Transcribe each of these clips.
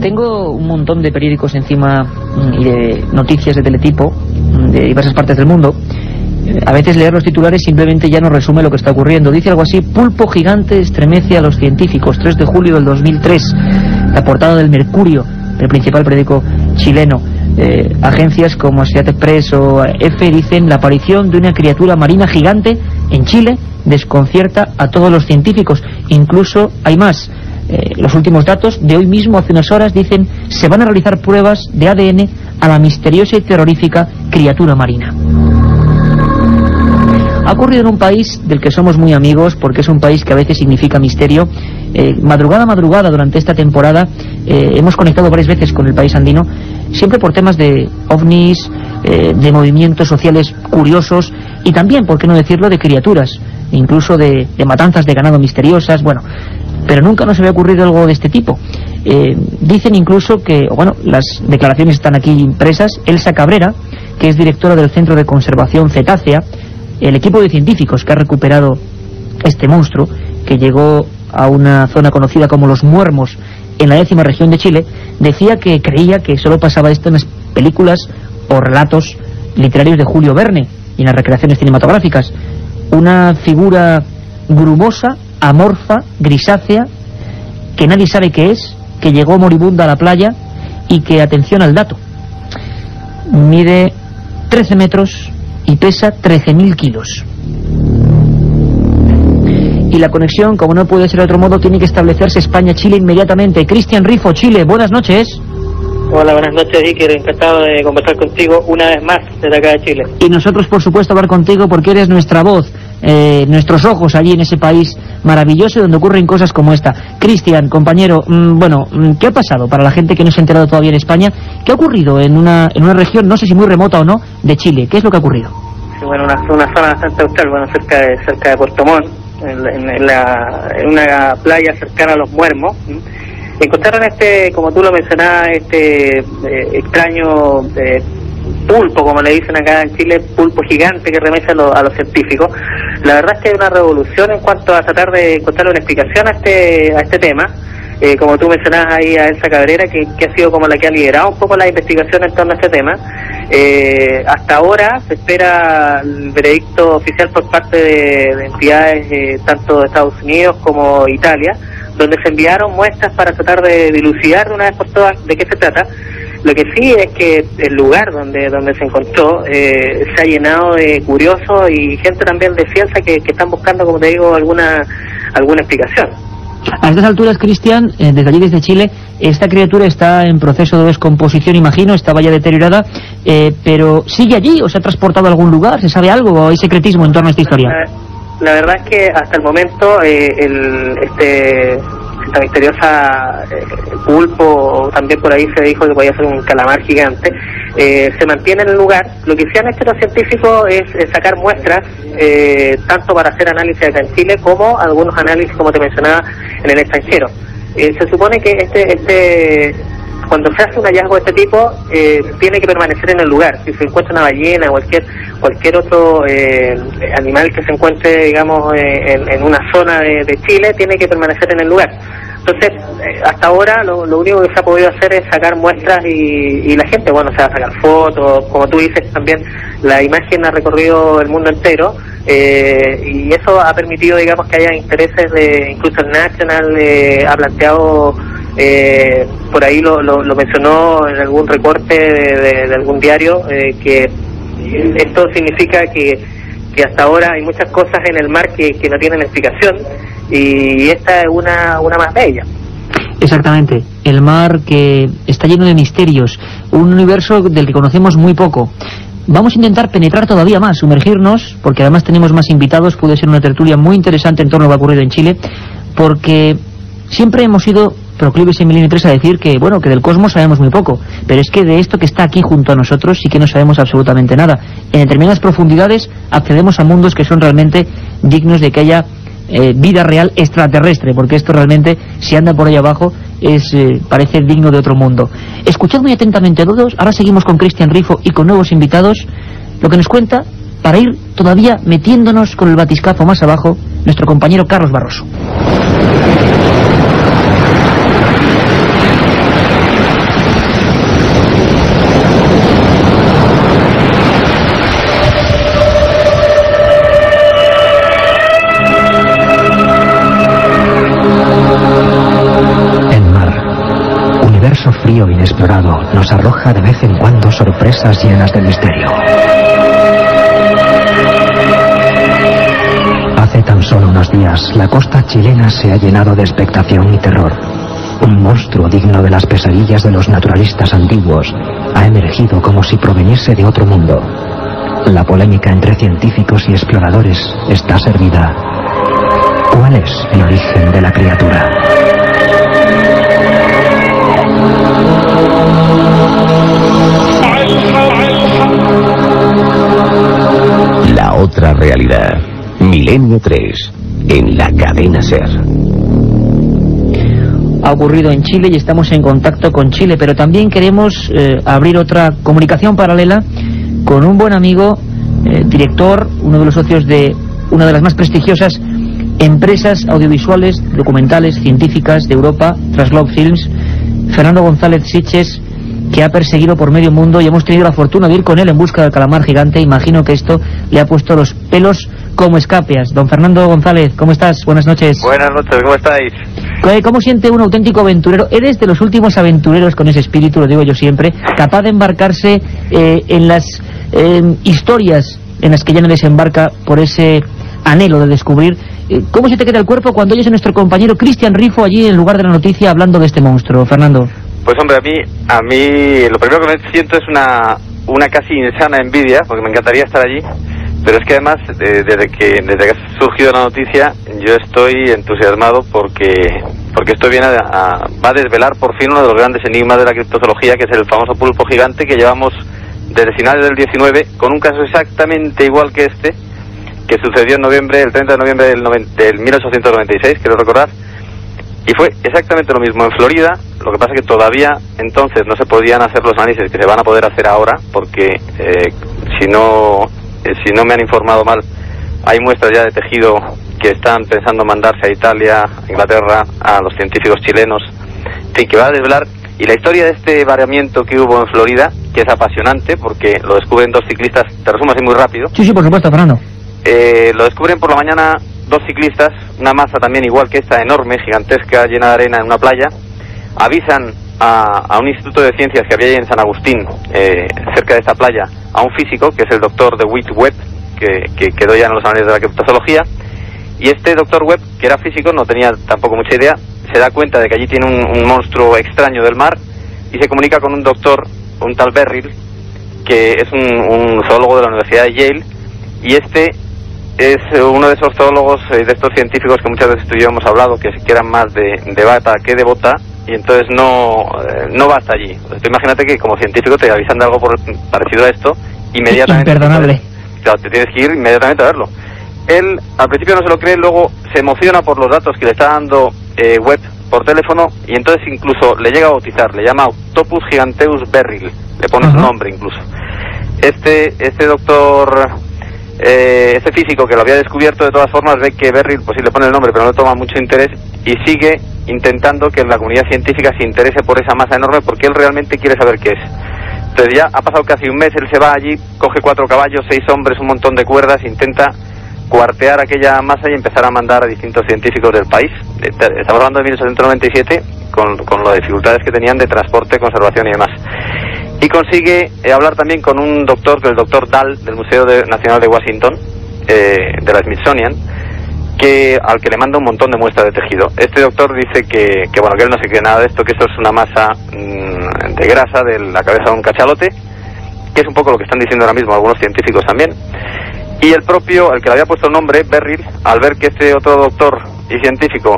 Tengo un montón de periódicos encima y de noticias de teletipo de diversas partes del mundo. A veces leer los titulares simplemente ya no resume lo que está ocurriendo. Dice algo así: pulpo gigante estremece a los científicos. 3 de julio del 2003. La portada del Mercurio, el principal periódico chileno. Agencias como Associated Press o EFE dicen: la aparición de una criatura marina gigante en Chile desconcierta a todos los científicos. Incluso hay más. Los últimos datos de hoy mismo, hace unas horas, dicen: se van a realizar pruebas de ADN a la misteriosa y terrorífica criatura marina. Ha ocurrido en un país del que somos muy amigos, porque es un país que a veces significa misterio. Madrugada a madrugada durante esta temporada hemos conectado varias veces con el país andino, siempre por temas de ovnis, de movimientos sociales curiosos y también, por qué no decirlo, de criaturas, incluso de matanzas de ganado misteriosas. Bueno, pero nunca nos había ocurrido algo de este tipo. Dicen incluso que, las declaraciones están aquí impresas. Elsa Cabrera, que es directora del Centro de Conservación Cetácea, el equipo de científicos que ha recuperado este monstruo, que llegó a una zona conocida como Los Muermos, en la 10ª región de Chile, decía que creía que solo pasaba esto en las películas o relatos literarios de Julio Verne y en las recreaciones cinematográficas. Una figura grumosa, amorfa, grisácea, que nadie sabe qué es, que llegó moribunda a la playa y que, atención al dato, mide 13 metros y pesa 13.000 kilos. Y la conexión, como no puede ser de otro modo, tiene que establecerse España-Chile inmediatamente. Cristian Rifo, Chile, buenas noches. Hola, buenas noches, Iker, encantado de conversar contigo una vez más desde acá de Chile. Y nosotros, por supuesto, hablar contigo porque eres nuestra voz, nuestros ojos allí en ese país maravilloso donde ocurren cosas como esta. Cristian, compañero, ¿qué ha pasado para la gente que no se ha enterado todavía en España? ¿Qué ha ocurrido en una región, no sé si muy remota o no, de Chile? ¿Qué es lo que ha ocurrido? Sí, bueno, una zona bastante austral, cerca de Puerto Montt, en una playa cercana a Los Muermos. Encontraron como tú lo mencionabas, extraño pulpo, como le dicen acá en Chile, pulpo gigante que remece a los científicos. La verdad es que hay una revolución en cuanto a tratar de encontrar una explicación a este tema. Como tú mencionabas ahí a Elsa Cabrera, que ha sido como la que ha liderado un poco la investigación en torno a este tema. Hasta ahora se espera el veredicto oficial por parte de entidades tanto de Estados Unidos como Italia, donde se enviaron muestras para tratar de dilucidar de una vez por todas de qué se trata. Lo que sí es que el lugar donde se encontró se ha llenado de curiosos y gente también de ciencia que están buscando, como te digo, alguna explicación. A estas alturas, Cristian, desde allí, desde Chile, esta criatura está en proceso de descomposición, imagino, estaba ya deteriorada, pero ¿sigue allí o se ha transportado a algún lugar? ¿Se sabe algo o hay secretismo en torno a esta historia? La verdad es que hasta el momento esta misteriosa pulpo, también por ahí se dijo que podía ser un calamar gigante, se mantiene en el lugar. Lo que sí han hecho los científicos es sacar muestras, tanto para hacer análisis acá en Chile como algunos análisis, como te mencionaba, en el extranjero. Se supone que cuando se hace un hallazgo de este tipo, tiene que permanecer en el lugar. Si se encuentra una ballena o cualquier otro animal que se encuentre, digamos, en una zona de Chile, tiene que permanecer en el lugar. Entonces, hasta ahora lo único que se ha podido hacer es sacar muestras y la gente, se va a sacar fotos, como tú dices también, la imagen ha recorrido el mundo entero, y eso ha permitido, digamos, que haya intereses incluso el National ha planteado, por ahí lo mencionó en algún recorte de algún diario, que esto significa que hasta ahora hay muchas cosas en el mar que no tienen explicación, y esta es una más de ellas. Exactamente, el mar que está lleno de misterios, un universo del que conocemos muy poco. Vamos a intentar penetrar todavía más, sumergirnos, porque además tenemos más invitados. Puede ser una tertulia muy interesante en torno a lo que ha ocurrido en Chile, porque siempre hemos sido proclives en Milenio 3 a decir que del cosmos sabemos muy poco, pero es que de esto que está aquí junto a nosotros sí que no sabemos absolutamente nada. En determinadas profundidades accedemos a mundos que son realmente dignos de que haya vida real extraterrestre, porque esto realmente, si anda por ahí abajo, parece digno de otro mundo. Escuchad muy atentamente a todos. Ahora seguimos con Cristian Rifo y con nuevos invitados, lo que nos cuenta, para ir todavía metiéndonos con el batiscafo más abajo, nuestro compañero Carlos Barroso. mundo inexplorado nos arroja de vez en cuando sorpresas llenas de misterio. Hace tan solo unos días, la costa chilena se ha llenado de expectación y terror. Un monstruo digno de las pesadillas de los naturalistas antiguos ha emergido como si proveniese de otro mundo. La polémica entre científicos y exploradores está servida. ¿Cuál es el origen de la criatura? La otra realidad. Milenio 3, en la cadena SER. Ha ocurrido en Chile y estamos en contacto con Chile, pero también queremos abrir otra comunicación paralela con un buen amigo, director, uno de los socios de una de las más prestigiosas empresas audiovisuales, documentales, científicas de Europa, Trasglobe Films, Fernando González Siches, que ha perseguido por medio mundo, y hemos tenido la fortuna de ir con él en busca del calamar gigante. Imagino que esto le ha puesto los pelos como escapias. Don Fernando González, ¿cómo estás? Buenas noches. Buenas noches, ¿cómo estáis? ¿Cómo siente un auténtico aventurero? Eres de los últimos aventureros con ese espíritu, lo digo yo siempre, capaz de embarcarse en las historias en las que ya no desembarca por ese anhelo de descubrir. ¿Cómo se te queda el cuerpo cuando oyes a nuestro compañero Cristian Rifo allí en lugar de la noticia hablando de este monstruo, Fernando? Pues hombre, a mí lo primero que me siento es una casi insana envidia, porque me encantaría estar allí, pero es que además desde que ha surgido la noticia yo estoy entusiasmado porque esto va a desvelar por fin uno de los grandes enigmas de la criptozoología, que es el famoso pulpo gigante, que llevamos desde finales del 19 con un caso exactamente igual que este, que sucedió en noviembre, el 30 de noviembre del 1896, quiero recordar, y fue exactamente lo mismo en Florida. Lo que pasa es que todavía entonces no se podían hacer los análisis que se van a poder hacer ahora, porque si no me han informado mal, hay muestras ya de tejido que están pensando mandarse a Italia, a Inglaterra, a los científicos chilenos, en fin, que va a desvelar. Y la historia de este variamiento que hubo en Florida, que es apasionante, porque lo descubren dos ciclistas, te resumo así muy rápido. Sí, por supuesto, Fernando. Lo descubren por la mañana dos ciclistas, una masa también igual que esta, enorme, gigantesca, llena de arena en una playa. Avisan a un instituto de ciencias que había ahí en San Agustín, cerca de esta playa, a un físico, que es el doctor DeWitt Webb, que quedó ya en los anales de la criptozoología. Y este doctor Webb, que era físico, no tenía tampoco mucha idea, se da cuenta de que allí tiene un monstruo extraño del mar, y se comunica con un doctor, un tal Beryl, que es un zoólogo de la Universidad de Yale, y este es uno de esos zoólogos, de estos científicos que muchas veces tú y yo hemos hablado, que se quedan más de bata que de bota, y entonces no va hasta allí. Entonces, tú imagínate que como científico te avisan de algo parecido a esto, inmediatamente... Imperdonable. Claro, te tienes que ir inmediatamente a verlo. Él al principio no se lo cree, luego se emociona por los datos que le está dando Webb por teléfono, y entonces incluso le llega a bautizar, le llama Octopus Giganteus Beryl, le pone su nombre incluso. Este doctor... este físico que lo había descubierto, de todas formas ve que Beryl, pues sí le pone el nombre, pero no le toma mucho interés, y sigue intentando que la comunidad científica se interese por esa masa enorme, porque él realmente quiere saber qué es. Entonces ya ha pasado casi un mes, él se va allí, coge 4 caballos, 6 hombres, un montón de cuerdas, intenta cuartear aquella masa y empezar a mandar a distintos científicos del país. Estamos hablando de 1897, con las dificultades que tenían de transporte, conservación y demás. Y consigue hablar también con un doctor, que es el doctor Dahl, del Museo Nacional de Washington, de la Smithsonian, al que le manda un montón de muestras de tejido. Este doctor dice que él no se cree nada de esto, que esto es una masa de grasa de la cabeza de un cachalote, que es un poco lo que están diciendo ahora mismo algunos científicos también. Y el que le había puesto el nombre, Beryl, al ver que este otro doctor y científico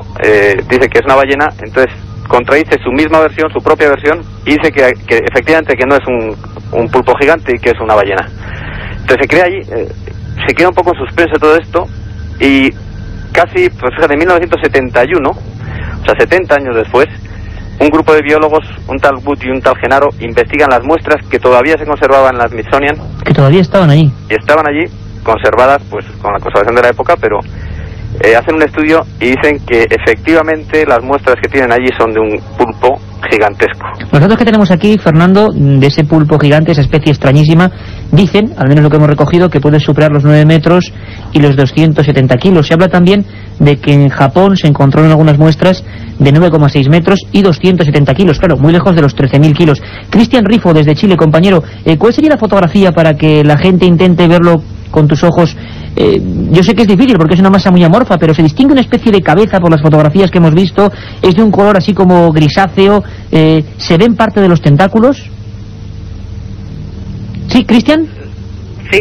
dice que es una ballena, entonces contradice su misma versión, su propia versión, y dice que efectivamente que no es un pulpo gigante y que es una ballena. Entonces se crea allí, se queda un poco en suspenso todo esto, y casi, pues fíjate, en 1971, o sea 70 años después, un grupo de biólogos, un tal Wood y un tal Genaro, investigan las muestras que todavía se conservaban en la Smithsonian. Que todavía estaban allí. Y estaban allí, conservadas pues con la conservación de la época, pero hacen un estudio y dicen que efectivamente las muestras que tienen allí son de un pulpo gigantesco. Los datos que tenemos aquí, Fernando, de ese pulpo gigante, esa especie extrañísima, dicen, al menos lo que hemos recogido, que puede superar los 9 metros y los 270 kilos. Se habla también de que en Japón se encontraron algunas muestras de 9,6 metros y 270 kilos, claro, muy lejos de los 13.000 kilos. Cristian Rifo, desde Chile, compañero, ¿cuál sería la fotografía para que la gente intente verlo con tus ojos? Yo sé que es difícil porque es una masa muy amorfa, pero se distingue una especie de cabeza por las fotografías que hemos visto, es de un color así como grisáceo, ¿se ven parte de los tentáculos? ¿Sí, Cristian? Sí,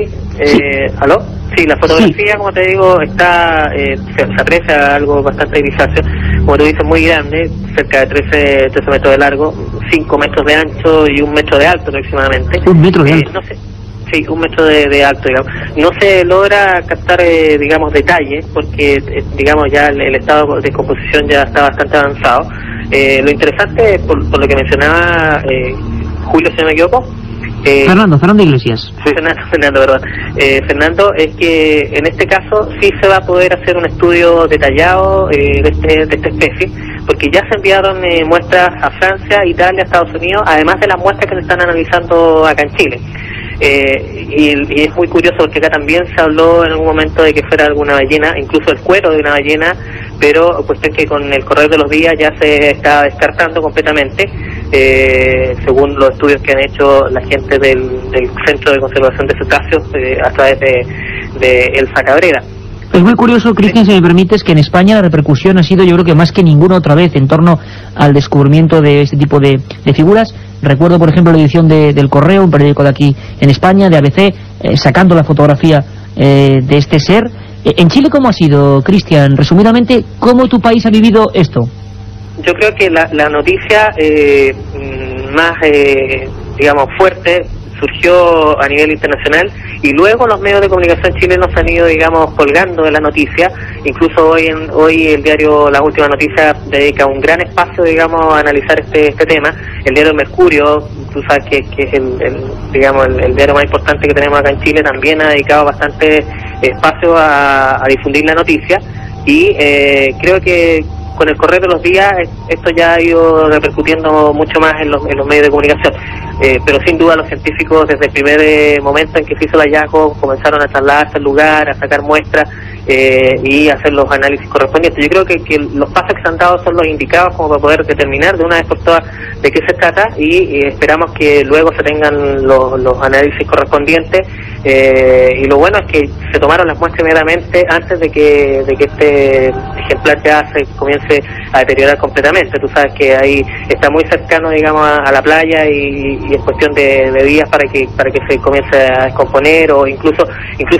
¿aló? Sí, la fotografía, como te digo, está se aprecia algo bastante grisáceo, como tú dices, muy grande, cerca de 13 metros de largo, 5 metros de ancho y 1 metro de alto aproximadamente. 1 metro de alto. No sé, sí, 1 metro de alto, digamos. No se logra captar, digamos, detalles, porque, digamos, ya el estado de composición ya está bastante avanzado. Lo interesante, por lo que mencionaba Julio, si no me equivoco, Fernando Iglesias. Sí, Fernando, perdón. Fernando, es que en este caso sí se va a poder hacer un estudio detallado de esta especie, porque ya se enviaron muestras a Francia, Italia, Estados Unidos, además de las muestras que se están analizando acá en Chile. Y es muy curioso porque acá también se habló en algún momento de que fuera alguna ballena, incluso el cuero de una ballena, pero cuestión que con el correr de los días ya se está descartando completamente, según los estudios que han hecho la gente del Centro de Conservación de Cetáceos a través de Elsa Cabrera. Es muy curioso, Cristian, si me permites, que en España la repercusión ha sido, yo creo que más que ninguna otra vez, en torno al descubrimiento de este tipo de figuras. Recuerdo, por ejemplo, la edición del Correo, un periódico de aquí en España, de ABC, sacando la fotografía de este ser. En Chile, ¿cómo ha sido, Cristian? Resumidamente, ¿cómo tu país ha vivido esto? Yo creo que la noticia más, digamos, fuerte surgió a nivel internacional, y luego los medios de comunicación chilenos han ido, digamos, colgando de la noticia. Incluso hoy el diario La Última Noticia dedica un gran espacio, digamos, a analizar este tema. El diario Mercurio, tú sabes que es el diario más importante que tenemos acá en Chile, también ha dedicado bastante espacio a difundir la noticia, y creo que con el correr de los días esto ya ha ido repercutiendo mucho más en los medios de comunicación, pero sin duda los científicos desde el primer momento en que se hizo el hallazgo comenzaron a trasladarse al lugar, a sacar muestras y hacer los análisis correspondientes. Yo creo que los pasos que se han dado son los indicados como para poder determinar de una vez por todas de qué se trata, y esperamos que luego se tengan los análisis correspondientes, y lo bueno es que se tomaron las muestras inmediatamente antes de que este ejemplar ya se comience a deteriorar completamente. Tú sabes que ahí está muy cercano, digamos, a la playa, y es cuestión de días para que se comience a descomponer, o incluso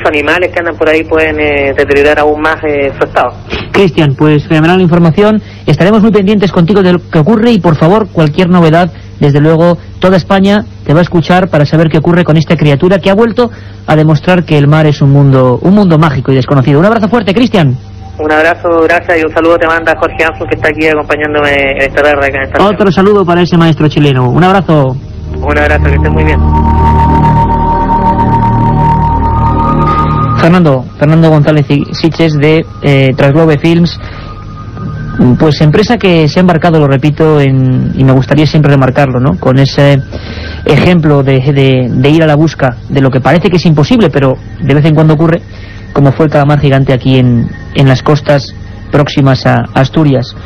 animales que andan por ahí pueden deteriorar aún más su estado. Cristian, pues fenomenal información, estaremos muy pendientes contigo de lo que ocurre, y por favor, cualquier novedad, desde luego, toda España te va a escuchar para saber qué ocurre con esta criatura que ha vuelto a demostrar que el mar es un mundo mágico y desconocido. Un abrazo fuerte, Cristian. Un abrazo, gracias, y un saludo te manda Jorge Anfo, que está aquí acompañándome en esta tarde acá en esta Otro región. Saludo para ese maestro chileno. Un abrazo. Un abrazo, que estés muy bien. Fernando González Siches de Transglobe Films, pues empresa que se ha embarcado, lo repito, y me gustaría siempre remarcarlo, ¿no?, con ese ejemplo de ir a la busca de lo que parece que es imposible, pero de vez en cuando ocurre, como fue el calamar gigante aquí en las costas próximas a Asturias.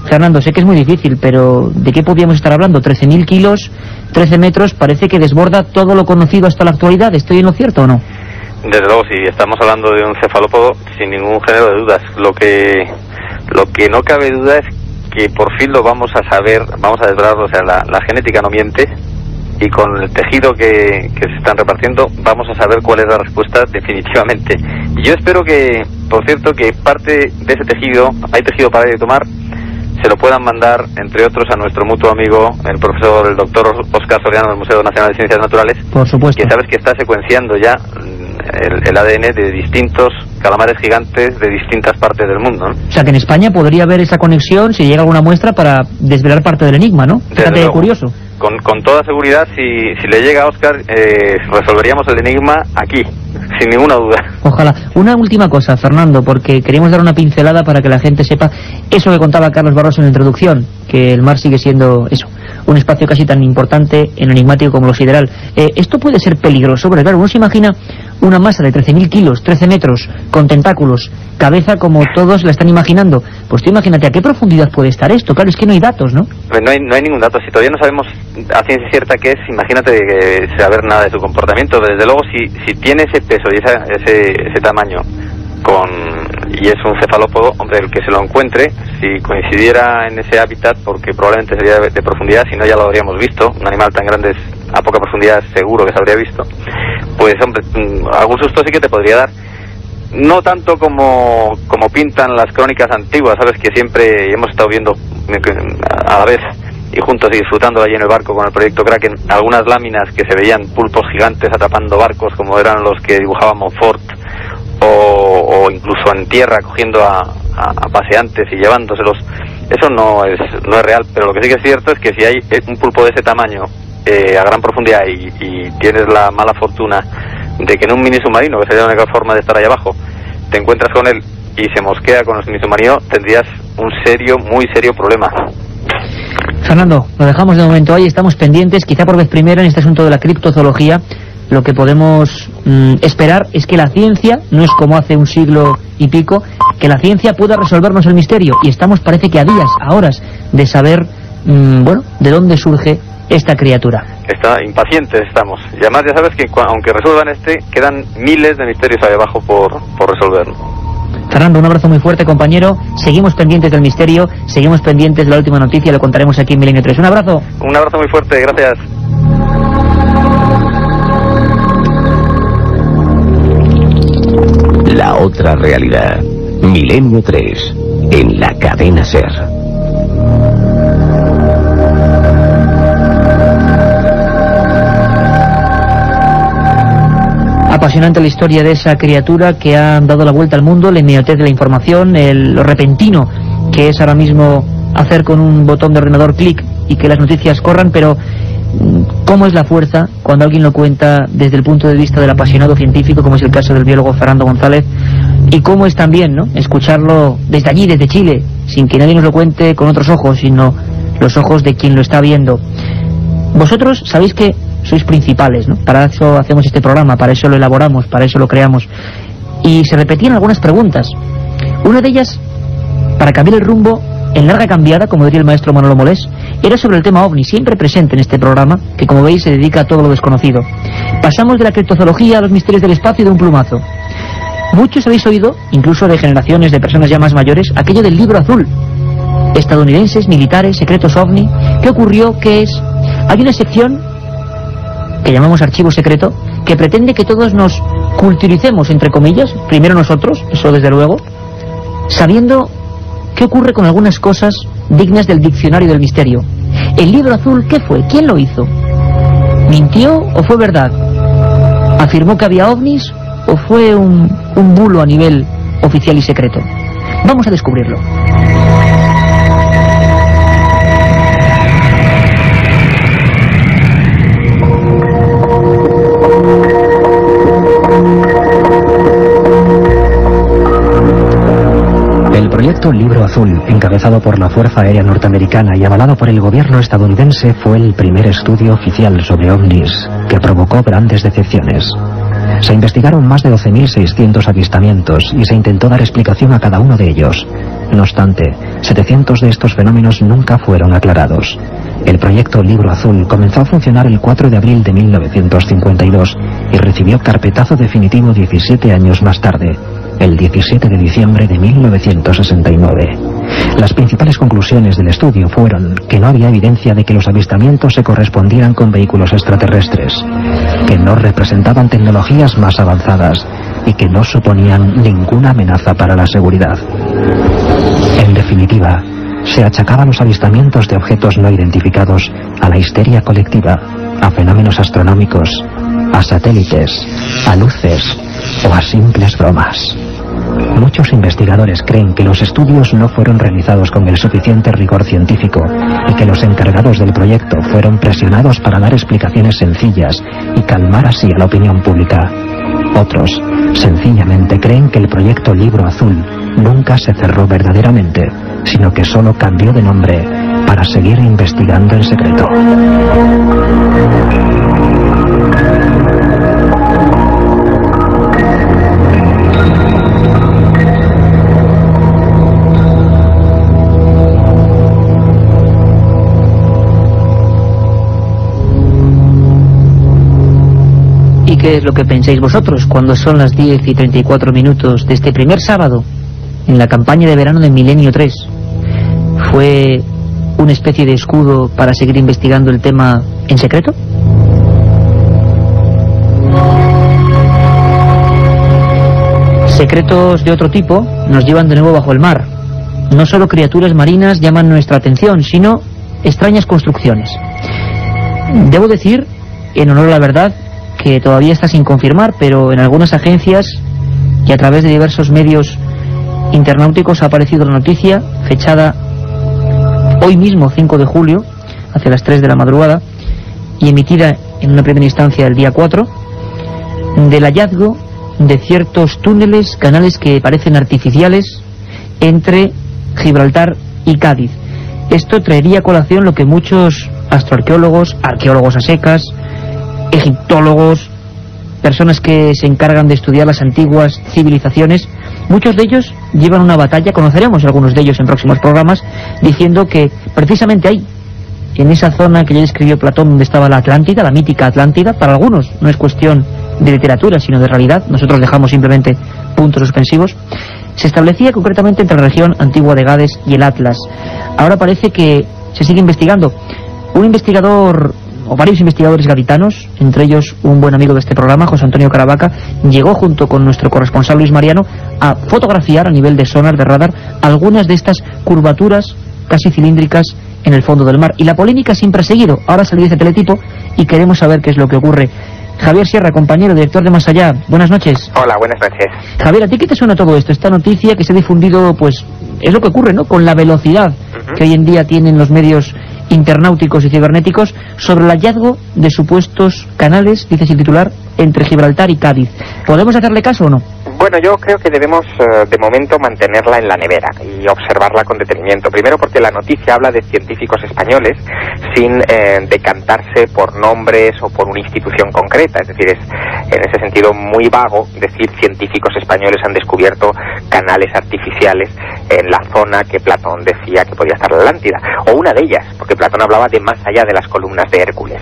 Fernando, sé que es muy difícil, pero ¿de qué podríamos estar hablando? 13.000 kilos, 13 metros, parece que desborda todo lo conocido hasta la actualidad. ¿Estoy en lo cierto o no? Desde luego, sí, estamos hablando de un cefalópodo sin ningún género de dudas. Lo que no cabe duda es que por fin lo vamos a saber, vamos a desvelarlo, o sea, la genética no miente, y con el tejido que se están repartiendo vamos a saber cuál es la respuesta definitivamente. Y yo espero que, por cierto, que parte de ese tejido, hay tejido para de tomar, se lo puedan mandar, entre otros, a nuestro mutuo amigo, el doctor Óscar Soriano del Museo Nacional de Ciencias Naturales. Por supuesto. Que sabes que está secuenciando ya el ADN de distintos calamares gigantes de distintas partes del mundo, ¿no? O sea, que en España podría haber esa conexión si llega alguna muestra para desvelar parte del enigma, ¿no? Fíjate, curioso. Con toda seguridad, si le llega a Óscar, resolveríamos el enigma aquí, sin ninguna duda. Ojalá. Una última cosa, Fernando, porque queríamos dar una pincelada para que la gente sepa eso que contaba Carlos Barroso en la introducción, que el mar sigue siendo eso, un espacio casi tan importante en enigmático como lo sideral. Esto puede ser peligroso, porque claro, uno se imagina una masa de 13.000 kilos, 13 metros, con tentáculos, cabeza como todos la están imaginando. Pues tú imagínate, ¿a qué profundidad puede estar esto? Claro, es que no hay datos, ¿no? No hay ningún dato. Si todavía no sabemos a ciencia cierta qué es, imagínate que saber nada de su comportamiento. Desde luego, si tiene ese peso y ese tamaño y es un cefalópodo, hombre, el que se lo encuentre, si coincidiera en ese hábitat, porque probablemente sería de profundidad, si no ya lo habríamos visto, un animal tan grande a poca profundidad seguro que se habría visto, pues hombre, algún susto sí que te podría dar. No tanto como pintan las crónicas antiguas, sabes que siempre hemos estado viendo a la vez y juntos y disfrutando allí en el barco con el proyecto Kraken algunas láminas que se veían pulpos gigantes atrapando barcos como eran los que dibujaba Montfort, o incluso en tierra cogiendo a paseantes y llevándoselos. Eso no es real, pero lo que sí que es cierto es que si hay un pulpo de ese tamaño a gran profundidad y tienes la mala fortuna de que en un mini submarino, que sería la única forma de estar ahí abajo, te encuentras con él y se mosquea con el mini submarino, tendrías un muy serio problema. Fernando, lo dejamos de momento ahí, estamos pendientes, quizá por vez primera en este asunto de la criptozoología. Lo que podemos esperar es que la ciencia, no es como hace un siglo y pico, que la ciencia pueda resolvernos el misterio, y estamos, parece que a horas de saber, de dónde surge esta criatura. Impacientes estamos, y además ya sabes que aunque resuelvan quedan miles de misterios ahí abajo por resolver. Fernando, un abrazo muy fuerte, compañero. Seguimos pendientes del misterio, seguimos pendientes de la última noticia, lo contaremos aquí en Milenio 3. Un abrazo. Un abrazo muy fuerte, gracias. La otra realidad. Milenio 3, en la cadena SER. Apasionante la historia de esa criatura que ha dado la vuelta al mundo, la inmediatez de la información, lo repentino que es ahora mismo hacer con un botón de ordenador clic y que las noticias corran, pero cómo es la fuerza cuando alguien lo cuenta desde el punto de vista del apasionado científico, como es el caso del biólogo Fernando González, y cómo es también, ¿no?, escucharlo desde allí, desde Chile, sin que nadie nos lo cuente con otros ojos, sino los ojos de quien lo está viendo. Vosotros sabéis que sois principales, ¿no? Para eso hacemos este programa, para eso lo elaboramos, para eso lo creamos. Y se repetían algunas preguntas. Una de ellas, para cambiar el rumbo, en larga cambiada, como diría el maestro Manolo Molés, era sobre el tema OVNI, siempre presente en este programa, que como veis se dedica a todo lo desconocido. Pasamos de la criptozoología a los misterios del espacio de un plumazo. Muchos habéis oído, incluso de generaciones de personas ya más mayores, aquello del libro azul. Estadounidenses, militares, secretos OVNI. ¿Qué ocurrió? ¿Qué es? Hay una sección que llamamos archivo secreto, que pretende que todos nos culturicemos, entre comillas, primero nosotros, eso desde luego, sabiendo qué ocurre con algunas cosas dignas del diccionario del misterio. El libro azul, ¿qué fue? ¿Quién lo hizo? ¿Mintió o fue verdad? ¿Afirmó que había ovnis o fue un bulo a nivel oficial y secreto? Vamos a descubrirlo. El proyecto Libro Azul, encabezado por la Fuerza Aérea Norteamericana y avalado por el gobierno estadounidense, fue el primer estudio oficial sobre ovnis que provocó grandes decepciones. Se investigaron más de 12.600 avistamientos y se intentó dar explicación a cada uno de ellos. No obstante, 700 de estos fenómenos nunca fueron aclarados. El proyecto Libro Azul comenzó a funcionar el 4 de abril de 1952 y recibió carpetazo definitivo 17 años más tarde, el 17 de diciembre de 1969. Las principales conclusiones del estudio fueron que no había evidencia de que los avistamientos se correspondieran con vehículos extraterrestres, que no representaban tecnologías más avanzadas y que no suponían ninguna amenaza para la seguridad. En definitiva, se achacaban los avistamientos de objetos no identificados a la histeria colectiva, a fenómenos astronómicos, a satélites, a luces o a simples bromas. Muchos investigadores creen que los estudios no fueron realizados con el suficiente rigor científico y que los encargados del proyecto fueron presionados para dar explicaciones sencillas y calmar así a la opinión pública. Otros, sencillamente, creen que el proyecto Libro Azul nunca se cerró verdaderamente, sino que solo cambió de nombre para seguir investigando en secreto. qué es lo que pensáis vosotros cuando son las 10:34 de este primer sábado en la campaña de verano de Milenio 3. ¿Fue una especie de escudo para seguir investigando el tema en secreto? Secretos de otro tipo nos llevan de nuevo bajo el mar. No solo criaturas marinas llaman nuestra atención, sino extrañas construcciones. Debo decir, en honor a la verdad, que todavía está sin confirmar, pero en algunas agencias y a través de diversos medios internauticos ha aparecido la noticia, fechada hoy mismo, 5 de julio, hacia las 3 de la madrugada, y emitida en una primera instancia el día 4, del hallazgo de ciertos túneles, canales que parecen artificiales entre Gibraltar y Cádiz. Esto traería a colación lo que muchos astroarqueólogos, arqueólogos a secas, egiptólogos, personas que se encargan de estudiar las antiguas civilizaciones, muchos de ellos llevan una batalla, conoceremos algunos de ellos en próximos programas, diciendo que precisamente ahí, en esa zona que ya describió Platón, donde estaba la Atlántida, la mítica Atlántida, para algunos no es cuestión de literatura, sino de realidad, nosotros dejamos simplemente puntos suspensivos, se establecía concretamente entre la región antigua de Gades y el Atlas. Ahora parece que se sigue investigando. Un investigador, o varios investigadores gaditanos, entre ellos un buen amigo de este programa, José Antonio Caravaca, llegó junto con nuestro corresponsal Luis Mariano a fotografiar a nivel de sonar, de radar, algunas de estas curvaturas casi cilíndricas en el fondo del mar. Y la polémica siempre ha seguido. Ahora salió ese teletipo y queremos saber qué es lo que ocurre. Javier Sierra, compañero, director de Más Allá, buenas noches. Hola, buenas noches. Javier, ¿a ti qué te suena todo esto? Esta noticia que se ha difundido, pues, es lo que ocurre, ¿no?, con la velocidad que hoy en día tienen los medios internauticos y cibernéticos sobre el hallazgo de supuestos canales, dice sin titular, entre Gibraltar y Cádiz. ¿Podemos hacerle caso o no? Bueno, yo creo que debemos de momento mantenerla en la nevera y observarla con detenimiento. Primero porque la noticia habla de científicos españoles sin decantarse por nombres o por una institución concreta. Es decir, es en ese sentido muy vago decir científicos españoles han descubierto canales artificiales en la zona que Platón decía que podía estar la Atlántida, o una de ellas, porque Platón hablaba de más allá de las columnas de Hércules.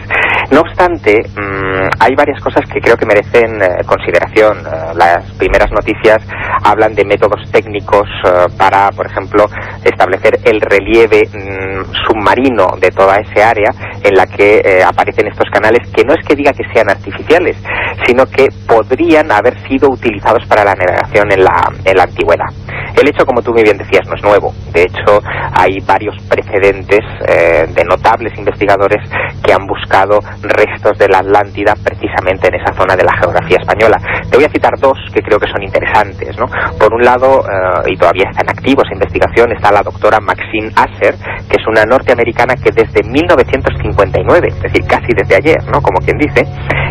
No obstante, hay varias cosas que creo que merecen consideración. Las primeras noticias hablan de métodos técnicos para, por ejemplo, establecer el relieve submarino de toda ese área en la que aparecen estos canales, que no es que diga que sean artificiales, sino que podrían haber sido utilizados para la navegación en la antigüedad. El hecho, como tú muy bien decías, no es nuevo. De hecho, hay varios precedentes de notables investigadores que han buscado restos de la Atlántida precisamente en esa zona de la geografía española. Te voy a citar dos que creo que son interesantes, ¿no? Por un lado, y todavía está en activo esa investigación, está la doctora Maxine Asser, que es una norteamericana que desde 1959, es decir, casi desde ayer, ¿no?, como quien dice,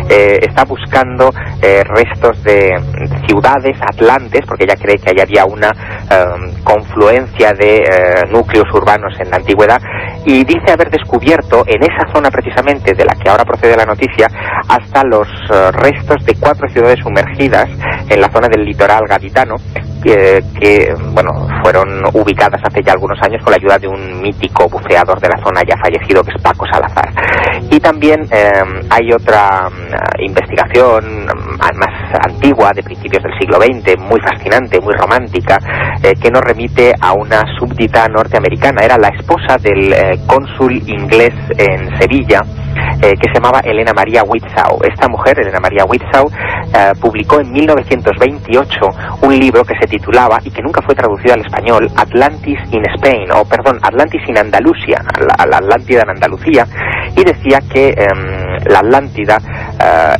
está buscando restos de ciudades atlantes, porque ella cree que ahí había una confluencia de núcleos urbanos en la antigüedad, y dice haber descubierto en esa zona precisamente de la que ahora procede la noticia hasta los restos de 4 ciudades sumergidas en la zona del litoral gaditano, que bueno, fueron ubicadas hace ya algunos años con la ayuda de un mítico buceador de la zona ya fallecido, que es Paco Salazar. Y también hay otra investigación más antigua, de principios del siglo XX, muy fascinante, muy romántica, que nos remite a una súbdita norteamericana. Era la esposa del cónsul inglés en Sevilla, que se llamaba Elena María Widsow. Esta mujer, Elena María Widsow, publicó en 1928 un libro que se titulaba, y que nunca fue traducido al español, Atlantis in Spain, o perdón, Atlantis in Andalusia, la Atlántida en Andalucía, y decía que la Atlántida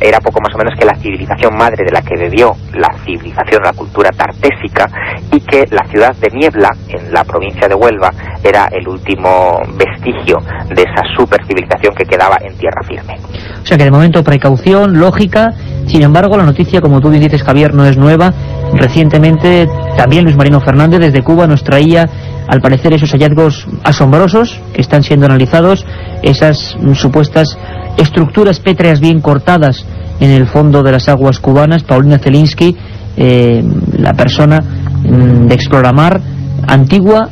era poco más o menos que la civilización madre de la que bebió la civilización, la cultura tartésica, y que la ciudad de Niebla, en la provincia de Huelva, era el último vestigio de esa supercivilización que quedaba en tierra firme. O sea que de momento precaución, lógica. Sin embargo, la noticia, como tú bien dices, Javier, no es nueva. Recientemente también Luis Marino Fernández desde Cuba nos traía, al parecer, esos hallazgos asombrosos que están siendo analizados, esas supuestas estructuras pétreas bien cortadas en el fondo de las aguas cubanas. Paulina Zelinsky, la persona de Exploramar, antigua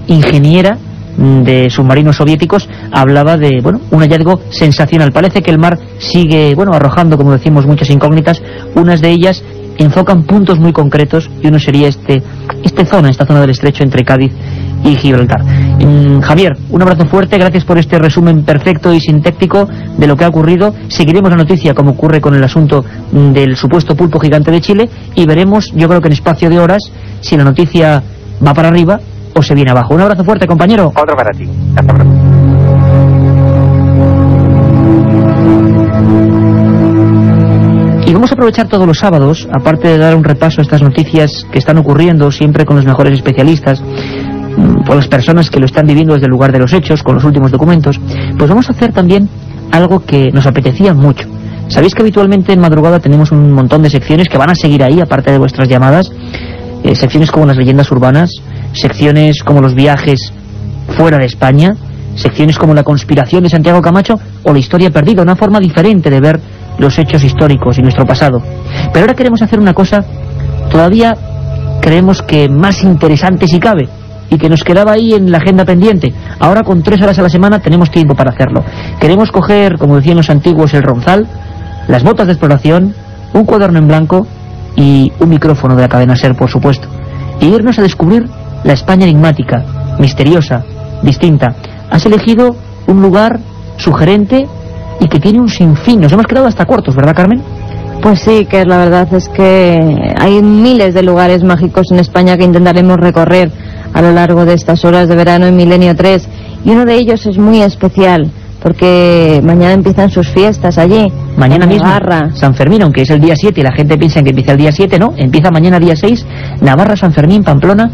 ingeniera de submarinos soviéticos, hablaba de, bueno, un hallazgo sensacional. Parece que el mar sigue, bueno, arrojando, como decimos, muchas incógnitas. Unas de ellas enfocan puntos muy concretos, y uno sería esta zona del estrecho entre Cádiz y Gibraltar. Javier, un abrazo fuerte, gracias por este resumen perfecto y sintético de lo que ha ocurrido. Seguiremos la noticia, como ocurre con el asunto del supuesto pulpo gigante de Chile, y veremos, yo creo que en espacio de horas, si la noticia va para arriba o se viene abajo. Un abrazo fuerte, compañero. Otro para ti. Hasta pronto. Y vamos a aprovechar todos los sábados, aparte de dar un repaso a estas noticias que están ocurriendo, siempre con los mejores especialistas, por las personas que lo están viviendo desde el lugar de los hechos, con los últimos documentos, pues vamos a hacer también algo que nos apetecía mucho. Sabéis que habitualmente en madrugada tenemos un montón de secciones que van a seguir ahí, aparte de vuestras llamadas, secciones como las leyendas urbanas, secciones como los viajes fuera de España, secciones como la conspiración de Santiago Camacho o la historia perdida, una forma diferente de ver los hechos históricos y nuestro pasado. Pero ahora queremos hacer una cosa todavía, creemos que más interesante si cabe, y que nos quedaba ahí en la agenda pendiente. Ahora, con 3 horas a la semana, tenemos tiempo para hacerlo. Queremos coger, como decían los antiguos, el ronzal, las botas de exploración, un cuaderno en blanco y un micrófono de la cadena SER, por supuesto, y irnos a descubrir la España enigmática, misteriosa, distinta. Has elegido un lugar sugerente y que tiene un sinfín. Nos hemos quedado hasta cortos, ¿verdad, Carmen? Pues sí, que la verdad es que hay miles de lugares mágicos en España que intentaremos recorrer a lo largo de estas horas de verano en Milenio 3, y uno de ellos es muy especial porque mañana empiezan sus fiestas allí. Mañana mismo, Navarra. San Fermín, aunque es el día 7 y la gente piensa que empieza el día 7, no, empieza mañana día 6, Navarra, San Fermín, Pamplona.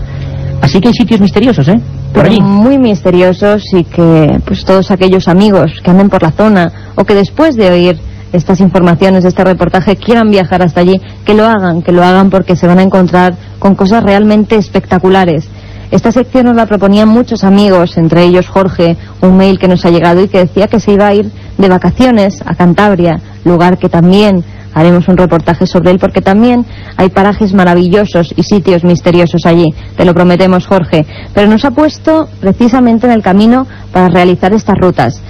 Así que hay sitios misteriosos, por allí. Muy misteriosos, y que pues todos aquellos amigos que anden por la zona o que después de oír estas informaciones, este reportaje, quieran viajar hasta allí, que lo hagan porque se van a encontrar con cosas realmente espectaculares. Esta sección nos la proponían muchos amigos, entre ellos Jorge, un mail que nos ha llegado y que decía que se iba a ir de vacaciones a Cantabria, lugar que también haremos un reportaje sobre él, porque también hay parajes maravillosos y sitios misteriosos allí, te lo prometemos, Jorge. Pero nos ha puesto precisamente en el camino para realizar estas rutas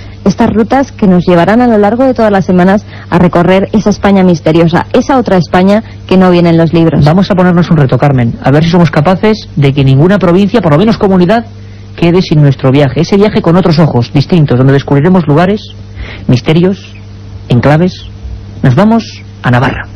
que nos llevarán a lo largo de todas las semanas a recorrer esa España misteriosa, esa otra España que no viene en los libros. Vamos a ponernos un reto, Carmen, a ver si somos capaces de que ninguna provincia, por lo menos comunidad, quede sin nuestro viaje. Ese viaje con otros ojos distintos, donde descubriremos lugares, misterios, enclaves. Nos vamos a Navarra.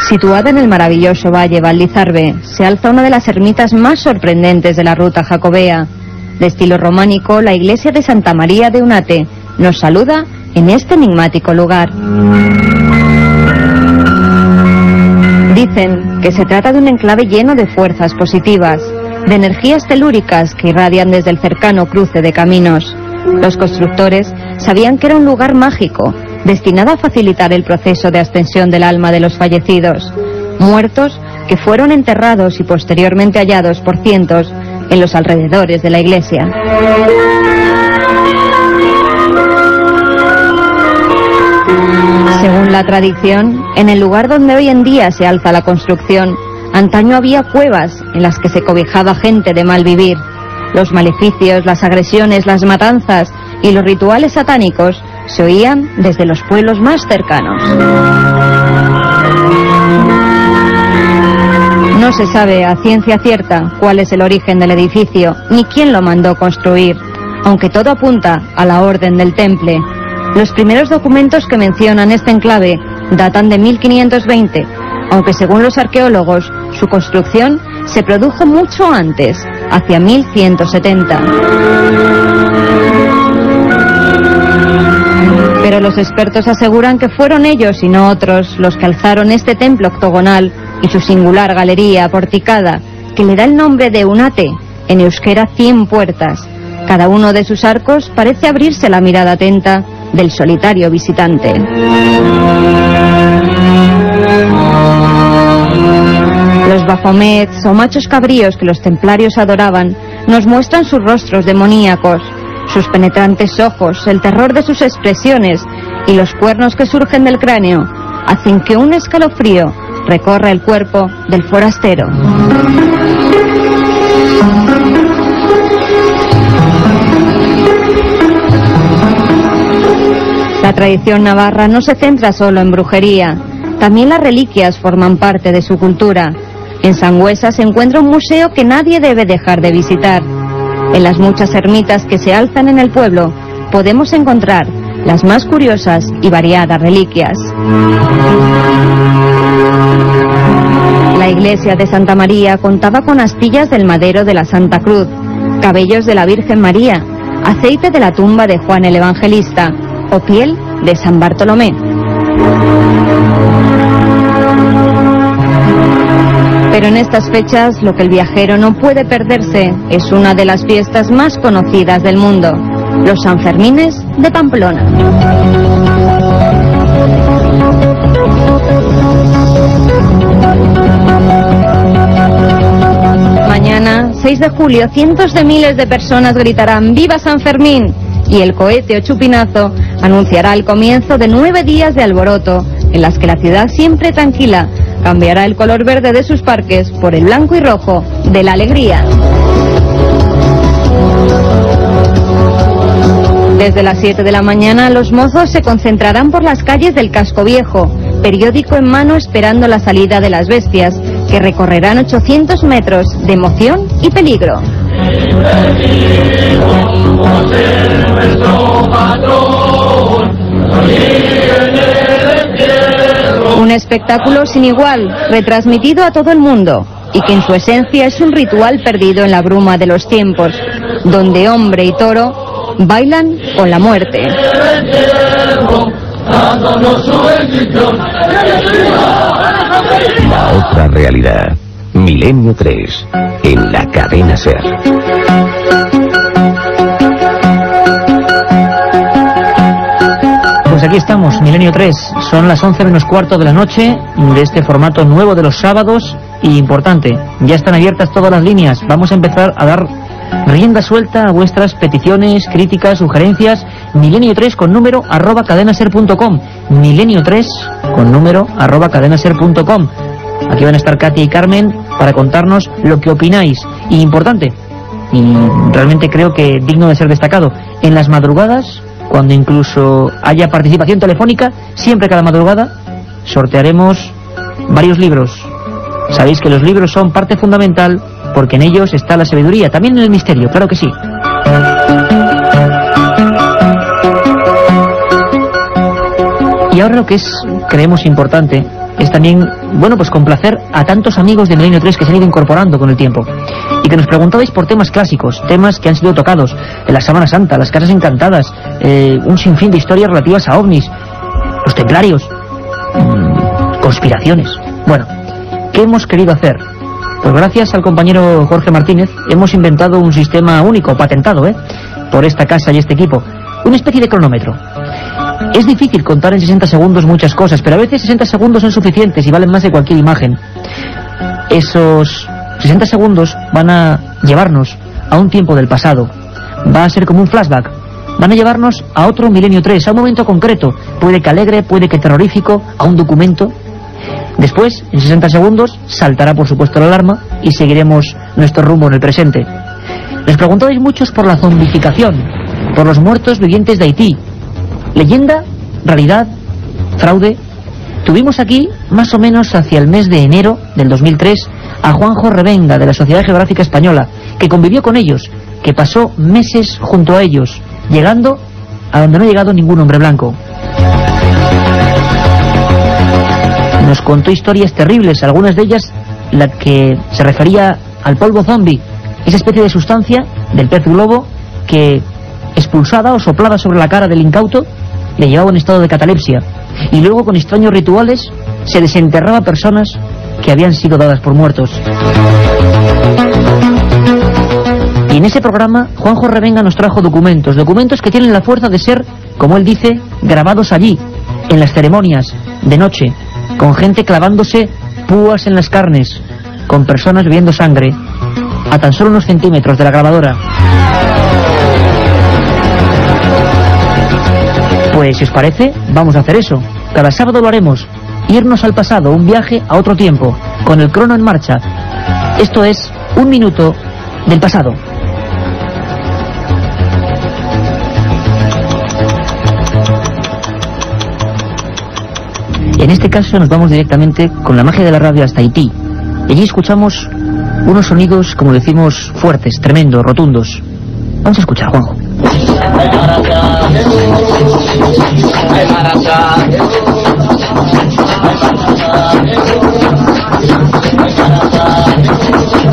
Situada en el maravilloso Valle Valdizarbe, se alza una de las ermitas más sorprendentes de la ruta jacobea. De estilo románico, la iglesia de Santa María de Unate nos saluda en este enigmático lugar. Dicen que se trata de un enclave lleno de fuerzas positivas, de energías telúricas que irradian desde el cercano cruce de caminos. Los constructores sabían que era un lugar mágico, destinado a facilitar el proceso de ascensión del alma de los fallecidos, muertos que fueron enterrados y posteriormente hallados por cientos en los alrededores de la iglesia. Según la tradición, en el lugar donde hoy en día se alza la construcción, antaño había cuevas en las que se cobijaba gente de mal vivir. Los maleficios, las agresiones, las matanzas y los rituales satánicos se oían desde los pueblos más cercanos. No se sabe a ciencia cierta cuál es el origen del edificio, ni quién lo mandó construir, aunque todo apunta a la orden del Temple. Los primeros documentos que mencionan este enclave datan de 1520, aunque según los arqueólogos, su construcción se produjo mucho antes, hacia 1170. Pero los expertos aseguran que fueron ellos y no otros los que alzaron este templo octogonal y su singular galería porticada, que le da el nombre de Unate, en euskera 100 puertas. Cada uno de sus arcos parece abrirse a la mirada atenta del solitario visitante. Los bafomets o machos cabríos que los templarios adoraban nos muestran sus rostros demoníacos. sus penetrantes ojos, el terror de sus expresiones y los cuernos que surgen del cráneo hacen que un escalofrío recorra el cuerpo del forastero. La tradición navarra no se centra solo en brujería, también las reliquias forman parte de su cultura. En Sangüesa se encuentra un museo que nadie debe dejar de visitar. En las muchas ermitas que se alzan en el pueblo podemos encontrar las más curiosas y variadas reliquias. La iglesia de Santa María contaba con astillas del madero de la Santa Cruz, cabellos de la Virgen María, aceite de la tumba de Juan el Evangelista o piel de San Bartolomé. Pero en estas fechas lo que el viajero no puede perderse es una de las fiestas más conocidas del mundo, los Sanfermines de Pamplona. Mañana, 6 de julio, cientos de miles de personas gritarán ¡Viva San Fermín! Y el cohete o chupinazo anunciará el comienzo de 9 días de alboroto, en las que la ciudad siempre tranquila cambiará el color verde de sus parques por el blanco y rojo de la alegría. Desde las 7 de la mañana los mozos se concentrarán por las calles del Casco Viejo, periódico en mano esperando la salida de las bestias, que recorrerán 800 metros de emoción y peligro. Un espectáculo sin igual, retransmitido a todo el mundo, y que en su esencia es un ritual perdido en la bruma de los tiempos, donde hombre y toro bailan con la muerte. La otra realidad. Milenio 3, en la cadena SER. Pues aquí estamos, Milenio 3. Son las 11 menos cuarto de la noche de este formato nuevo de los sábados. Y importante, ya están abiertas todas las líneas. Vamos a empezar a dar rienda suelta a vuestras peticiones, críticas, sugerencias. Milenio 3 con número @cadenaser.com. Milenio 3 con número @cadenaser.com. Aquí van a estar Katy y Carmen para contarnos lo que opináis. Y importante, y realmente creo que digno de ser destacado, en las madrugadas, cuando incluso haya participación telefónica, siempre cada madrugada sortearemos varios libros. Sabéis que los libros son parte fundamental porque en ellos está la sabiduría, también en el misterio, claro que sí. Y ahora lo que creemos importante es también, bueno, pues complacer a tantos amigos de Milenio 3 que se han ido incorporando con el tiempo y que nos preguntabais por temas clásicos, temas que han sido tocados en la Sábana Santa, las Casas Encantadas, un sinfín de historias relativas a ovnis, los templarios, conspiraciones. Bueno, ¿qué hemos querido hacer? Pues gracias al compañero Jorge Martínez hemos inventado un sistema único, patentado, por esta casa y este equipo, una especie de cronómetro. Es difícil contar en 60 segundos muchas cosas, pero a veces 60 segundos son suficientes y valen más de cualquier imagen. Esos 60 segundos van a llevarnos a un tiempo del pasado. Va a ser como un flashback. Van a llevarnos a otro Milenio 3, a un momento concreto. Puede que alegre, puede que terrorífico, a un documento. Después, en 60 segundos, saltará por supuesto la alarma y seguiremos nuestro rumbo en el presente. Les preguntabais muchos por la zombificación, por los muertos vivientes de Haití. Leyenda, realidad, fraude. Tuvimos aquí, más o menos hacia el mes de enero del 2003, a Juanjo Revenga, de la Sociedad Geográfica Española, que convivió con ellos, que pasó meses junto a ellos, llegando a donde no ha llegado ningún hombre blanco. Nos contó historias terribles, algunas de ellas la que se refería al polvo zombie, esa especie de sustancia del pez globo que, expulsada o soplada sobre la cara del incauto, le llevaba en estado de catalepsia, y luego con extraños rituales se desenterraba personas que habían sido dadas por muertos. Y en ese programa Juanjo Revenga nos trajo documentos que tienen la fuerza de ser, como él dice, grabados allí, en las ceremonias, de noche, con gente clavándose púas en las carnes, con personas bebiendo sangre, a tan solo unos centímetros de la grabadora. si os parece, vamos a hacer eso. Cada sábado lo haremos. Irnos al pasado, un viaje a otro tiempo, con el crono en marcha. Esto es Un Minuto del Pasado. En este caso nos vamos directamente con la magia de la radio hasta Haití. Y allí escuchamos unos sonidos, como decimos, fuertes, tremendos, rotundos. Vamos a escuchar, Juanjo.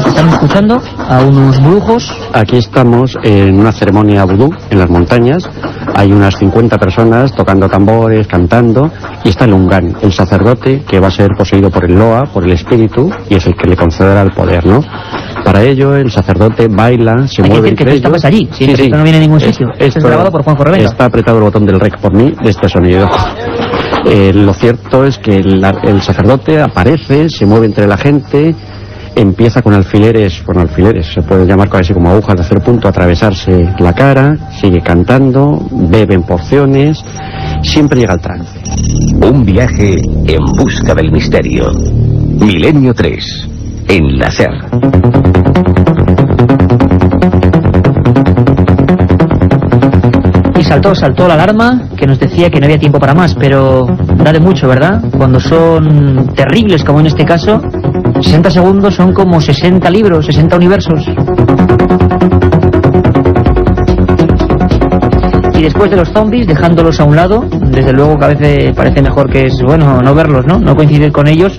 Estamos escuchando a unos brujos. Aquí estamos en una ceremonia vudú en las montañas. Hay unas 50 personas tocando tambores, cantando, y está el Ungán, el sacerdote que va a ser poseído por el Loa, por el espíritu, y es el que le concederá el poder, ¿no? Para ello el sacerdote baila, se mueve entre ellos. Estabas allí, sí, esto no viene a ningún sitio. Esto es grabado por Juanjo Revenga. Está apretado el botón del rec por mí de este sonido. Lo cierto es que el sacerdote aparece, se mueve entre la gente, empieza con alfileres, se puede llamar casi como agujas de 0 punto, a atravesarse la cara, sigue cantando, bebe en porciones, siempre llega al trance. Un viaje en busca del misterio. Milenio 3, en la SER. Y saltó la alarma que nos decía que no había tiempo para más, pero da de mucho, ¿verdad? Cuando son terribles, como en este caso, 60 segundos son como 60 libros, 60 universos. Y después de los zombies, dejándolos a un lado, desde luego que a veces parece mejor que es, bueno, no verlos, ¿no? No coincidir con ellos.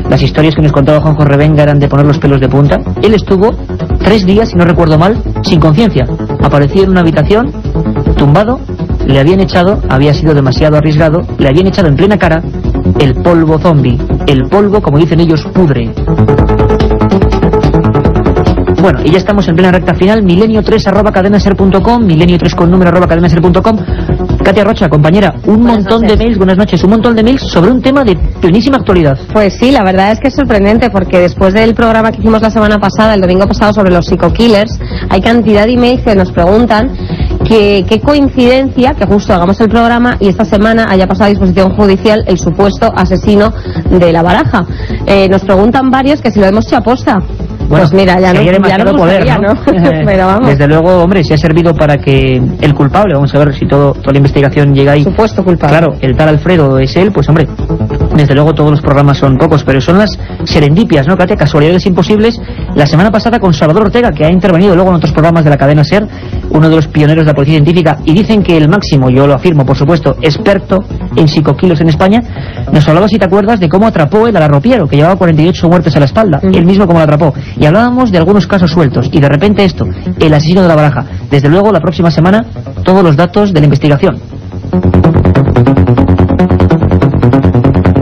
Las historias que nos contaba Juanjo Revenga eran de poner los pelos de punta. Él estuvo 3 días, si no recuerdo mal, sin conciencia. Aparecía en una habitación, tumbado, le habían echado, había sido demasiado arriesgado, le habían echado en plena cara el polvo zombie. El polvo, como dicen ellos, pudre. Bueno, y ya estamos en plena recta final. milenio3@cadenaser.com, milenio3 con número @cadenaser.com. Katia Rocha, compañera, un montón de mails, buenas noches, un montón de mails sobre un tema de plenísima actualidad. Pues sí, la verdad es que es sorprendente, porque después del programa que hicimos la semana pasada, el domingo pasado, sobre los psico-killers, hay cantidad de emails que nos preguntan que qué coincidencia que justo hagamos el programa y esta semana haya pasado a disposición judicial el supuesto asesino de La Baraja. Nos preguntan varios que si lo hemos hecho aposta. Bueno, pues mira, ya no demasiado poder, ¿no? Pero vamos. Desde luego, hombre, si ha servido para que el culpable, vamos a ver si toda la investigación llega ahí. Supuesto culpable. Claro, el tal Alfredo es él, pues hombre, desde luego todos los programas son pocos, pero son las serendipias, ¿no, Katia? Casualidades imposibles. La semana pasada con Salvador Ortega, que ha intervenido luego en otros programas de la cadena SER, uno de los pioneros de la policía científica, y dicen que el máximo, yo lo afirmo, por supuesto, experto en psicoquilos en España, nos hablaba, si te acuerdas, de cómo atrapó el alarropiero, que llevaba 48 muertes a la espalda, él mismo cómo lo atrapó. Y hablábamos de algunos casos sueltos, y de repente esto, el asesino de La Baraja. Desde luego, la próxima semana, todos los datos de la investigación.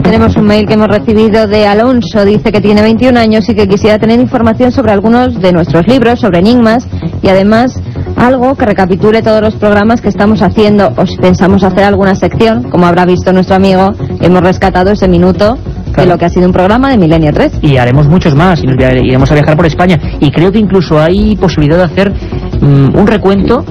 Tenemos un mail que hemos recibido de Alonso, dice que tiene 21 años y que quisiera tener información sobre algunos de nuestros libros, sobre enigmas, y además algo que recapitule todos los programas que estamos haciendo, o si pensamos hacer alguna sección, como habrá visto nuestro amigo, hemos rescatado ese minuto de lo que ha sido un programa de Milenio 3. Y haremos muchos más, y iremos a viajar por España, y creo que incluso hay posibilidad de hacer un recuento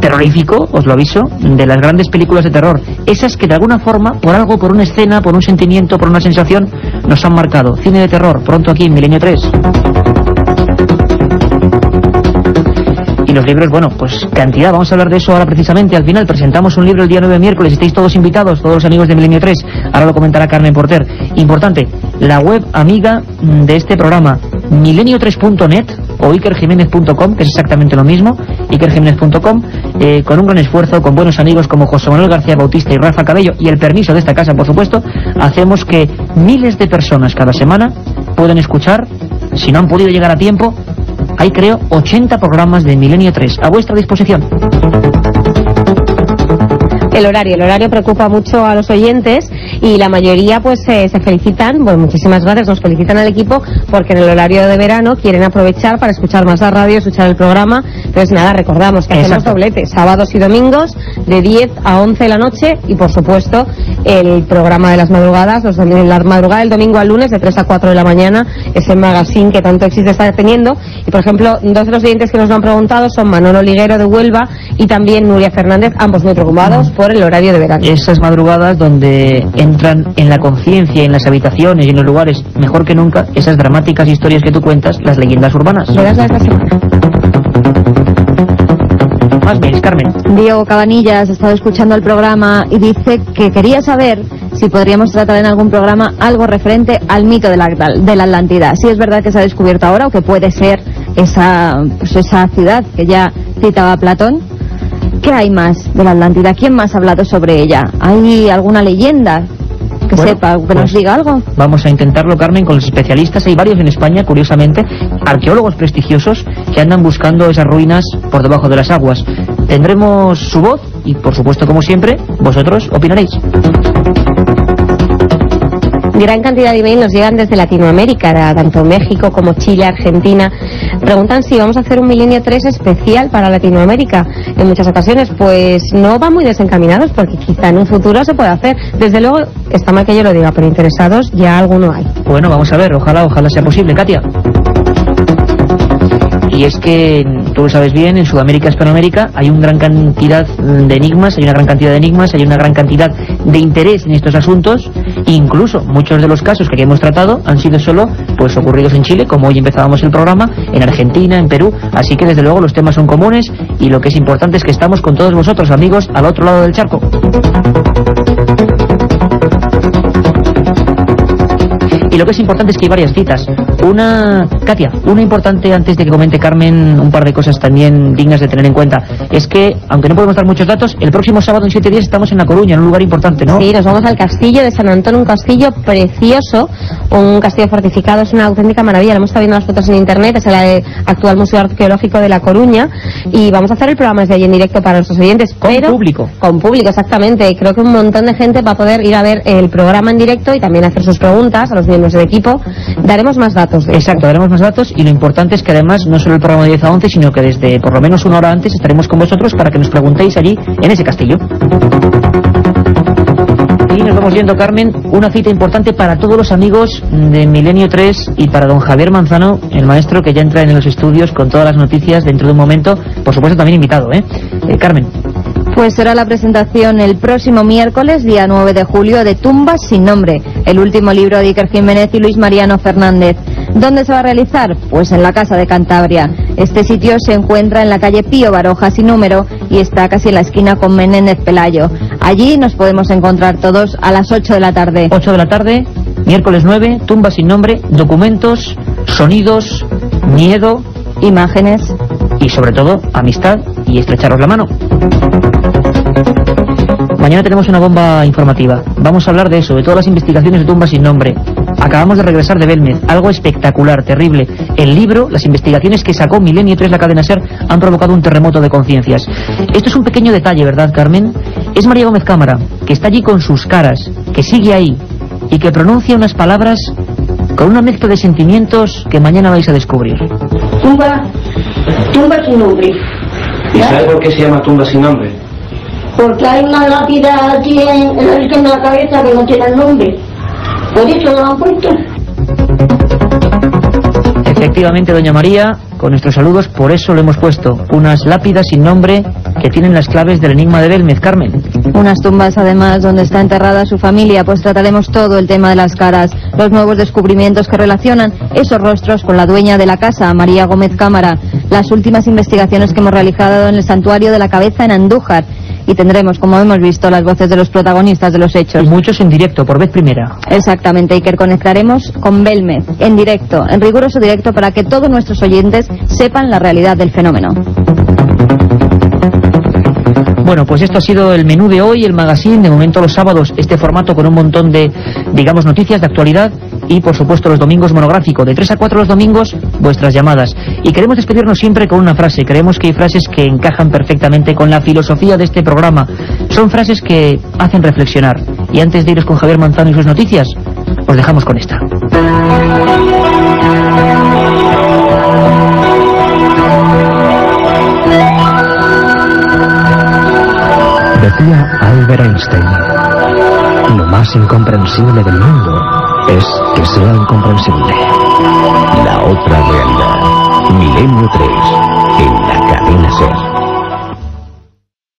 terrorífico, os lo aviso, de las grandes películas de terror, esas que de alguna forma, por algo, por una escena, por un sentimiento, por una sensación, nos han marcado. Cine de terror, pronto aquí en Milenio 3. Y los libros, bueno, pues cantidad, vamos a hablar de eso ahora precisamente. Al final presentamos un libro el día 9 de miércoles, estáis todos invitados, todos los amigos de Milenio 3, ahora lo comentará Carmen Porter. Importante, la web amiga de este programa, milenio3.net o ikerjimenez.com, que es exactamente lo mismo, ikerjimenez.com, con un gran esfuerzo, con buenos amigos como José Manuel García Bautista y Rafa Cabello, y el permiso de esta casa, por supuesto, hacemos que miles de personas cada semana puedan escuchar, si no han podido llegar a tiempo, hay, creo, 80 programas de Milenio 3 a vuestra disposición. El horario preocupa mucho a los oyentes, y la mayoría pues se felicitan, bueno, muchísimas gracias, nos felicitan al equipo porque en el horario de verano quieren aprovechar para escuchar más la radio, escuchar el programa. Entonces nada, recordamos que hacemos doblete, sábados y domingos de 10 a 11 de la noche y por supuesto el programa de las madrugadas, la madrugada del domingo al lunes de 3 a 4 de la mañana, ese magazine que tanto éxito está teniendo. Y por ejemplo, dos de los oyentes que nos lo han preguntado son Manolo Liguero de Huelva y también Nuria Fernández, ambos muy preocupados por el horario de verano. Esas madrugadas donde entran en la conciencia, en las habitaciones y en los lugares mejor que nunca esas dramáticas historias que tú cuentas, las leyendas urbanas. ¿Verás la de esta semana? Más bien, Carmen. Diego Cabanillas ha estado escuchando el programa y dice que quería saber si podríamos tratar en algún programa algo referente al mito de la Atlántida. Si es verdad que se ha descubierto ahora o que puede ser esa ciudad que ya citaba Platón. ¿Qué hay más de la Atlántida? ¿Quién más ha hablado sobre ella? ¿Hay alguna leyenda que sepa, que nos diga algo? Vamos a intentarlo, Carmen, con los especialistas. Hay varios en España, curiosamente, arqueólogos prestigiosos que andan buscando esas ruinas por debajo de las aguas. Tendremos su voz y, por supuesto, como siempre, vosotros opinaréis. Gran cantidad de emails nos llegan desde Latinoamérica, tanto México como Chile, Argentina. Preguntan si vamos a hacer un Milenio 3 especial para Latinoamérica. En muchas ocasiones, pues no van muy desencaminados porque quizá en un futuro se puede hacer. Desde luego, está mal que yo lo diga, pero interesados ya alguno hay. Bueno, vamos a ver, ojalá sea posible, Katia. Y es que, tú lo sabes bien, en Sudamérica, Hispanoamérica, hay una gran cantidad de enigmas, hay una gran cantidad de interés en estos asuntos. Incluso muchos de los casos que aquí hemos tratado han sido solo pues ocurridos en Chile, como hoy empezábamos el programa, en Argentina, en Perú. Así que desde luego los temas son comunes y lo que es importante es que estamos con todos vosotros, amigos, al otro lado del charco. Y lo que es importante es que hay varias citas. Katia, una importante antes de que comente Carmen, un par de cosas también dignas de tener en cuenta. Es que, aunque no podemos dar muchos datos, el próximo sábado en 7 días estamos en La Coruña, en un lugar importante, ¿no? Sí, nos vamos al castillo de San Antón, un castillo precioso, un castillo fortificado, es una auténtica maravilla. Lo hemos estado viendo las fotos en internet, es el actual Museo Arqueológico de La Coruña, y vamos a hacer el programa desde allí en directo para nuestros oyentes. Con público. Con público, exactamente. Creo que un montón de gente va a poder ir a ver el programa en directo y también hacer sus preguntas a los miembros del equipo. Daremos más datos de Exacto, daremos más datos y lo importante es que además no solo el programa de 10 a 11, sino que desde por lo menos una hora antes estaremos con vosotros para que nos preguntéis allí en ese castillo. Y nos vamos viendo, Carmen, una cita importante para todos los amigos de Milenio 3 y para don Javier Manzano, el maestro que ya entra en los estudios con todas las noticias dentro de un momento, por supuesto también invitado, Carmen. Pues será la presentación el próximo miércoles, día 9 de julio, de Tumbas sin nombre, el último libro de Iker Jiménez y Luis Mariano Fernández. ¿Dónde se va a realizar? Pues en la Casa de Cantabria. Este sitio se encuentra en la calle Pío Baroja sin número y está casi en la esquina con Menéndez Pelayo. Allí nos podemos encontrar todos a las 8 de la tarde. 8 de la tarde, miércoles 9, Tumbas sin nombre, documentos, sonidos, miedo, imágenes y sobre todo amistad y estrecharos la mano. Mañana tenemos una bomba informativa. Vamos a hablar de eso, de todas las investigaciones de Tumbas sin nombre. Acabamos de regresar de Belmez, algo espectacular, terrible. El libro, las investigaciones que sacó Milenio 3, la cadena SER, han provocado un terremoto de conciencias. Esto es un pequeño detalle, ¿verdad, Carmen? Es María Gómez Cámara, que está allí con sus caras, que sigue ahí, y que pronuncia unas palabras con una mezcla de sentimientos que mañana vais a descubrir. Tumba sin nombre. ¿Y sabe por qué se llama tumba sin nombre? Porque hay una lápida aquí en la Virgen de la Cabeza que no tiene el nombre. Por eso lo han puesto. Efectivamente, doña María, con nuestros saludos, por eso lo hemos puesto. Unas lápidas sin nombre que tienen las claves del enigma de Belmez, Carmen. Unas tumbas, además, donde está enterrada su familia, pues trataremos todo el tema de las caras, los nuevos descubrimientos que relacionan esos rostros con la dueña de la casa, María Gómez Cámara, las últimas investigaciones que hemos realizado en el Santuario de la Cabeza en Andújar. Y tendremos, como hemos visto, las voces de los protagonistas de los hechos. Y muchos en directo, por vez primera. Exactamente, Iker, conectaremos con Belmez, en directo, en riguroso directo, para que todos nuestros oyentes sepan la realidad del fenómeno. Bueno, pues esto ha sido el menú de hoy, el magazine. De momento los sábados, este formato con un montón de, digamos, noticias de actualidad. Y por supuesto los domingos monográfico, de 3 a 4 los domingos, vuestras llamadas. Y queremos despedirnos siempre con una frase. Creemos que hay frases que encajan perfectamente con la filosofía de este programa. Son frases que hacen reflexionar. Y antes de iros con Javier Manzano y sus noticias, os dejamos con esta. Decía Albert Einstein, lo más incomprensible del mundo es que sea incomprensible. La otra realidad. Milenio 3.